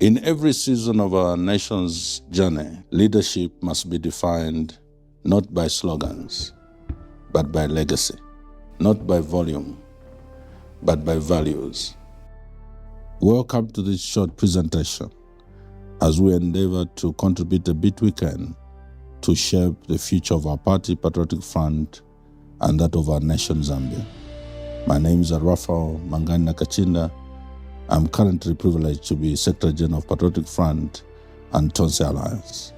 In every season of our nation's journey, leadership must be defined not by slogans, but by legacy, not by volume, but by values. Welcome to this short presentation as we endeavor to contribute a bit we can to shape the future of our party, Patriotic Front, and that of our nation, Zambia. My name is Rafael Mangana Kachinda. I'm currently privileged to be Secretary General of Patriotic Front and Tonse Alliance.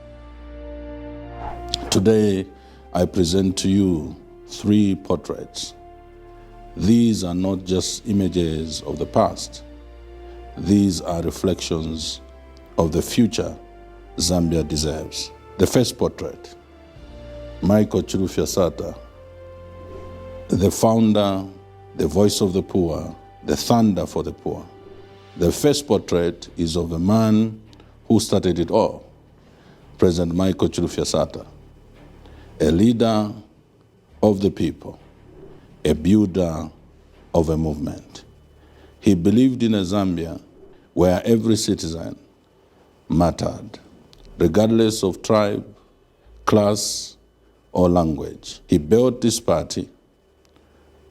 Today, I present to you 3 portraits. These are not just images of the past. These are reflections of the future Zambia deserves. The first portrait, Michael Sata, the founder, the voice of the poor, the thunder for the poor. The first portrait is of the man who started it all, President Michael Sata, a leader of the people, a builder of a movement. He believed in a Zambia where every citizen mattered, regardless of tribe, class, or language. He built this party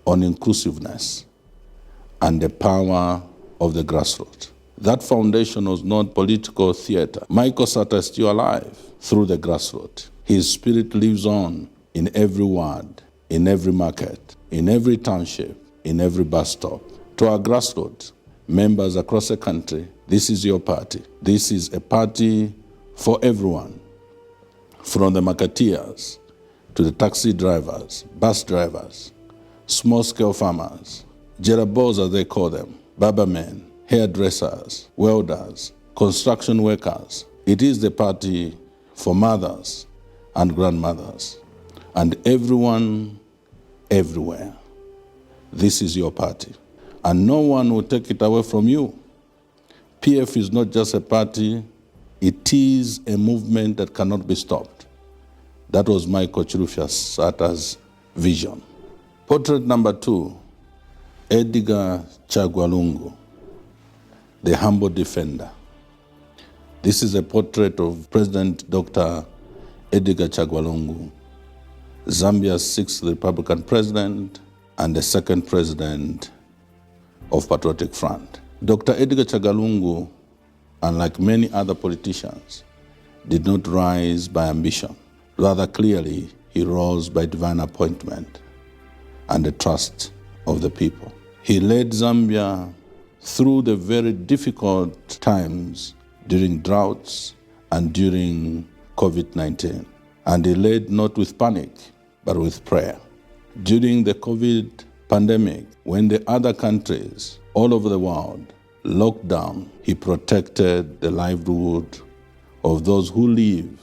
on inclusiveness and the power of the grassroots. That foundation was not political theater. Michael Sata is still alive through the grassroots. His spirit lives on in every ward, in every market, in every township, in every bus stop. To our grassroots members across the country, this is your party. This is a party for everyone, from the marketeers to the taxi drivers, bus drivers, small-scale farmers, jerabos as they call them, barber men, hairdressers, welders, construction workers. It is the party for mothers and grandmothers and everyone, everywhere. This is your party, and no one will take it away from you. PF is not just a party, it is a movement that cannot be stopped. That was Michael Sata's vision. Portrait number 2, Edgar Lungu, the humble defender. This is a portrait of President Dr. Edgar Lungu, Zambia's 6th Republican president and the 2nd president of Patriotic Front. Dr. Edgar Lungu, unlike many other politicians, did not rise by ambition. Rather clearly, he rose by divine appointment and the trust of the people. He led Zambia through the very difficult times during droughts and during COVID-19. And he led not with panic, but with prayer. During the COVID pandemic, when the other countries all over the world locked down, he protected the livelihood of those who live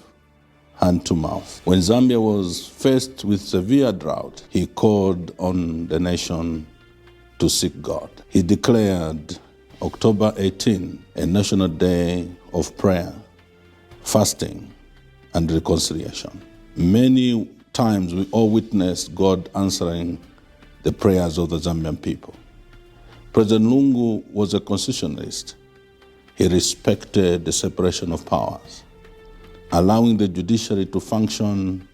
hand to mouth. When Zambia was faced with severe drought, he called on the nation to seek God. He declared October 18 a national day of prayer, fasting, and reconciliation. Many times we all witnessed God answering the prayers of the Zambian people. President Lungu was a constitutionalist. He respected the separation of powers, allowing the judiciary to function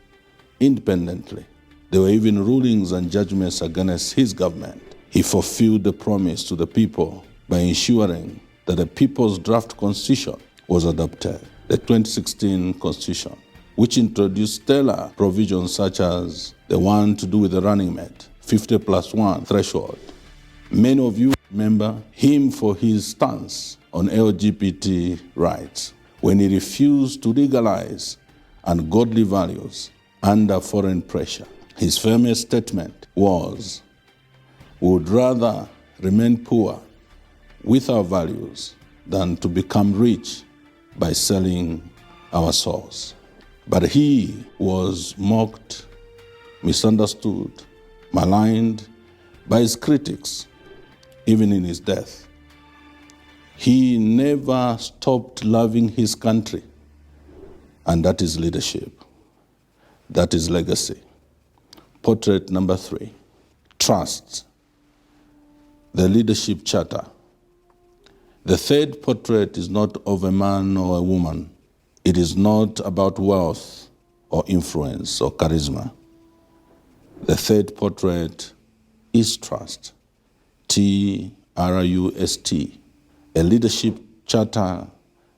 independently. There were even rulings and judgments against his government. He fulfilled the promise to the people by ensuring that the people's draft constitution was adopted, the 2016 constitution, which introduced stellar provisions such as the one to do with the running mate, 50+1 threshold. Many of you remember him for his stance on LGBT rights, when he refused to legalize ungodly values under foreign pressure. His famous statement was, "We would rather remain poor with our values than to become rich by selling our souls." But he was mocked, misunderstood, maligned by his critics, even in his death. He never stopped loving his country, and that is leadership. That is legacy. Portrait number 3, trust, the leadership charter. The third portrait is not of a man or a woman. It is not about wealth or influence or charisma. The third portrait is trust. T-R-U-S-T. A leadership charter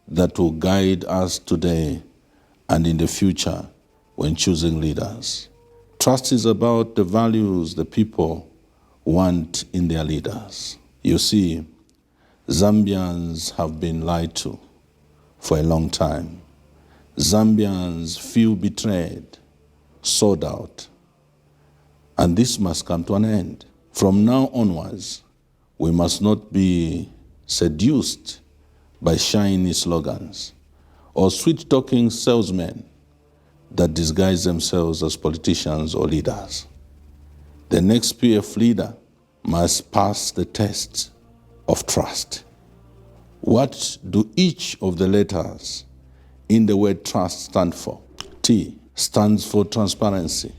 that will guide us today and in the future when choosing leaders. Trust is about the values the people want in their leaders. You see, Zambians have been lied to for a long time. Zambians feel betrayed, sold out. And this must come to an end. From now onwards, we must not be seduced by shiny slogans or sweet-talking salesmen that disguise themselves as politicians or leaders. The next PF leader must pass the test of trust. What do each of the letters in the word trust stand for? T stands for transparency.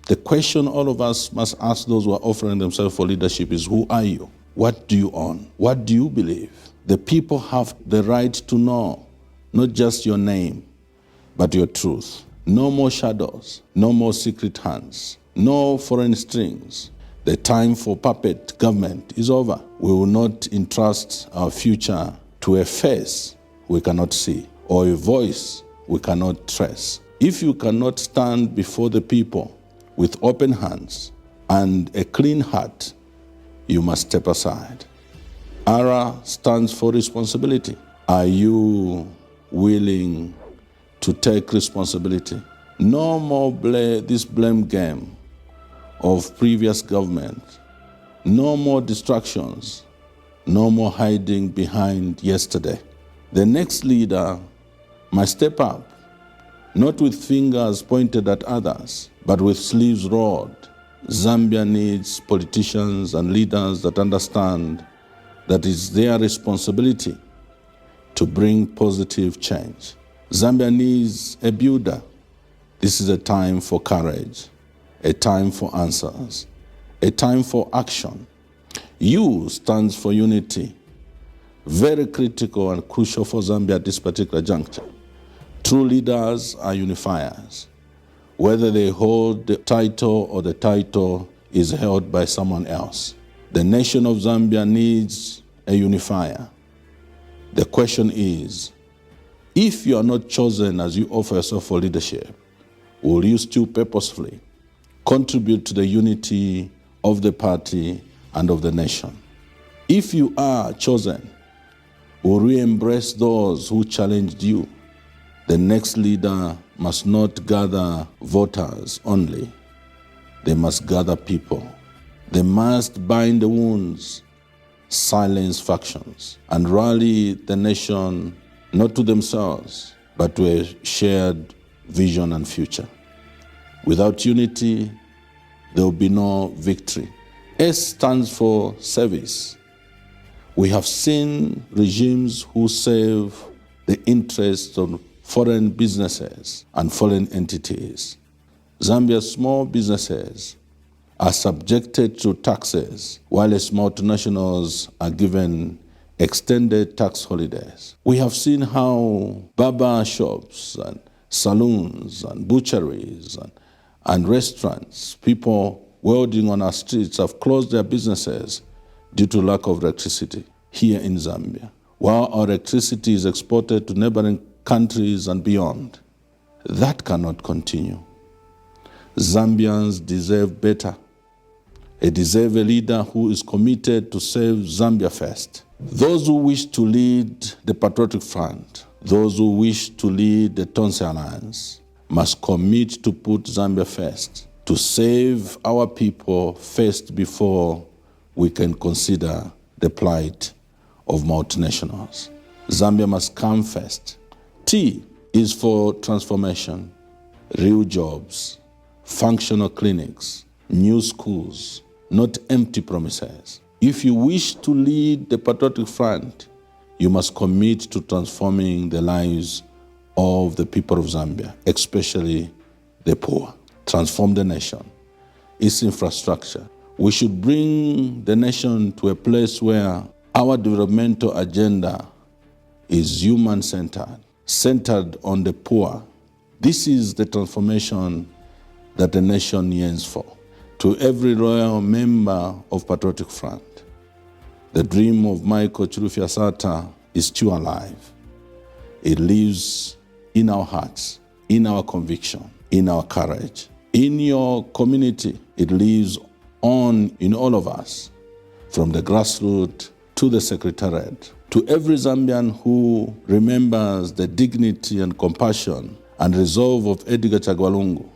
The question all of us must ask those who are offering themselves for leadership is, who are you? What do you own? What do you believe? The people have the right to know, not just your name, but your truth. No more shadows, no more secret hands, no foreign strings. The time for puppet government is over. We will not entrust our future to a face we cannot see or a voice we cannot trace. If you cannot stand before the people with open hands and a clean heart, you must step aside. R stands for responsibility. Are you willing to take responsibility? No more this blame game of previous government. No more distractions. No more hiding behind yesterday. The next leader must step up, not with fingers pointed at others, but with sleeves rolled. Zambia needs politicians and leaders that understand that it's their responsibility to bring positive change. Zambia needs a builder. This is a time for courage, a time for answers, a time for action. U stands for unity. Very critical and crucial for Zambia at this particular juncture. True leaders are unifiers, whether they hold the title or the title is held by someone else. The nation of Zambia needs a unifier. The question is, if you are not chosen as you offer yourself for leadership, will you still purposefully contribute to the unity of the party and of the nation? If you are chosen, will you embrace those who challenged you? The next leader must not gather voters only. They must gather people. They must bind the wounds, silence factions, and rally the nation not to themselves, but to a shared vision and future. Without unity, there will be no victory. S stands for service. We have seen regimes who serve the interests of foreign businesses and foreign entities. Zambia's small businesses are subjected to taxes, while its multinationals are given extended tax holidays. We have seen how barber shops and saloons and butcheries and restaurants, people welding on our streets have closed their businesses due to lack of electricity here in Zambia. While our electricity is exported to neighboring countries and beyond, that cannot continue. Zambians deserve better. They deserve a leader who is committed to save Zambia first. Those who wish to lead the Patriotic Front, those who wish to lead the Tonse Alliance, must commit to put Zambia first, to save our people first before we can consider the plight of multinationals. Zambia must come first. T is for transformation, real jobs, functional clinics, new schools, not empty promises. If you wish to lead the Patriotic Front, you must commit to transforming the lives of the people of Zambia, especially the poor. Transform the nation, its infrastructure. We should bring the nation to a place where Our developmental agenda is human-centered, centered on the poor. This is the transformation that the nation yearns for. To every loyal member of Patriotic Front, the dream of Michael Chilufya Sata is still alive. It lives in our hearts, in our conviction, in our courage. In your community, it lives on in all of us, from the grassroots to the secretariat. To every Zambian who remembers the dignity and compassion and resolve of Edgar Lungu,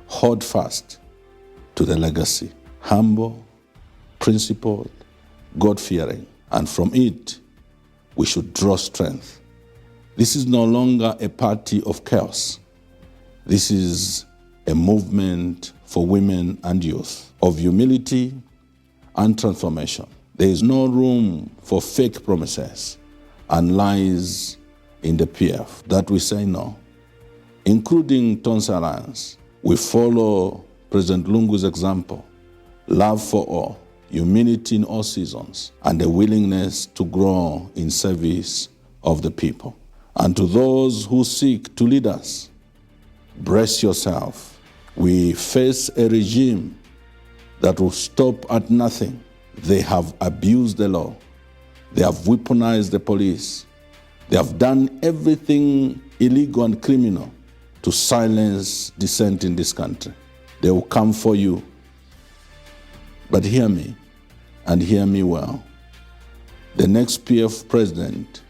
hold fast to the legacy, humble, principled, God-fearing, and from it we should draw strength. This is no longer a party of chaos. This is a movement for women and youth, of humility and transformation. There is no room for fake promises and lies in the PF. That we say no. Including Tonse Alliance, we follow President Lungu's example: love for all, humility in all seasons, and a willingness to grow in service of the people. And to those who seek to lead us, brace yourself. We face a regime that will stop at nothing. They have abused the law. They have weaponized the police. They have done everything illegal and criminal to silence dissent in this country. They will come for you. But hear me, and hear me well. The next PF president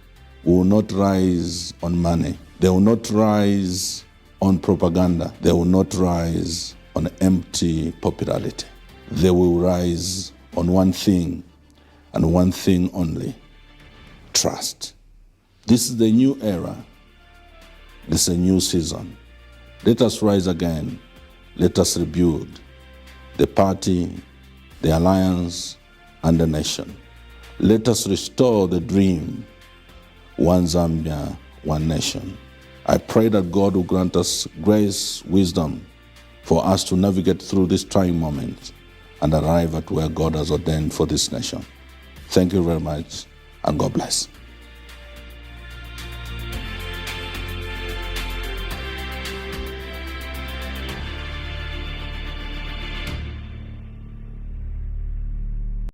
will not rise on money. They will not rise on propaganda. They will not rise on empty popularity. They will rise on one thing, and one thing only: trust. This is the new era. This is a new season. Let us rise again. Let us rebuild the party, the alliance, and the nation. Let us restore the dream: one Zambia, one nation. I pray that God will grant us grace, wisdom, for us to navigate through this trying moment and arrive at where God has ordained for this nation. Thank you very much, and God bless.